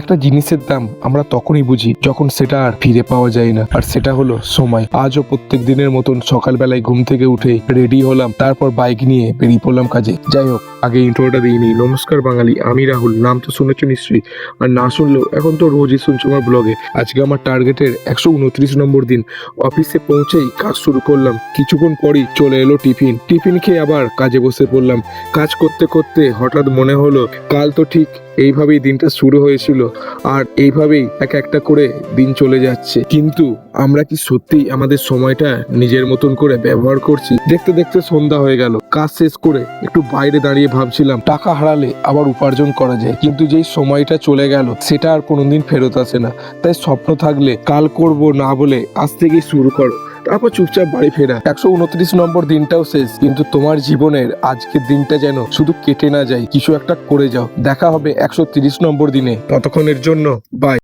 একটা জিনিসের দাম আমরা তখনই বুঝি যখন সেটা আর ফিরে পাওয়া যায় না, আর সেটা হলো সময়। আজও প্রত্যেক দিনের মতন সকালবেলায় ঘুম থেকে উঠে রেডি হলাম, তারপর বাইক নিয়ে বেরিয়ে পড়লাম কাজে। যাই হোক, আগে ইন্ট্রোটা দিইনি। নমস্কার বাঙালি, আমি রাহুল। নাম তো শুনেছো নিশ্চয়ই, আর না শুনলেও এখন তো রোজই শুনছো আমার ব্লগে। আজকে আমার টার্গেটের 129 নম্বর দিন। অফিসে পৌঁছেই কাজ শুরু করলাম। কিছুক্ষণ পরই চলে এলো টিফিন খেয়ে আবার কাজে বসে পড়লাম। কাজ করতে করতে হঠাৎ মনে হলো কাল তো ঠিক এইভাবেই দিনটা শুরু হয়েছিল, আর এইভাবেই এক একটা করে দিন চলে যাচ্ছে। কিন্তু আমরা কি সত্যিই আমাদের সময়টা নিজের মতন করে ব্যবহার করছি? দেখতে দেখতে সন্ধ্যা হয়ে গেল। কাজ শেষ করে একটু বাইরে দাঁড়িয়ে ভাবছিলাম, টাকা হারালে আবার উপার্জন করা যায়, কিন্তু যেই সময়টা চলে গেল সেটা আর কোনোদিন ফেরত আসে না। তাই স্বপ্ন থাকলে কাল করব না বলে আজ থেকেই শুরু করো, তারপর চুপচাপ বাড়ি ফেরা। 129 নম্বর দিনটাও শেষ, কিন্তু তোমার জীবনের আজকের দিনটা যেন শুধু কেটে না যায়, কিছু একটা করে যাও। দেখা হবে 130 নম্বর দিনে। ততক্ষণের জন্য বাই।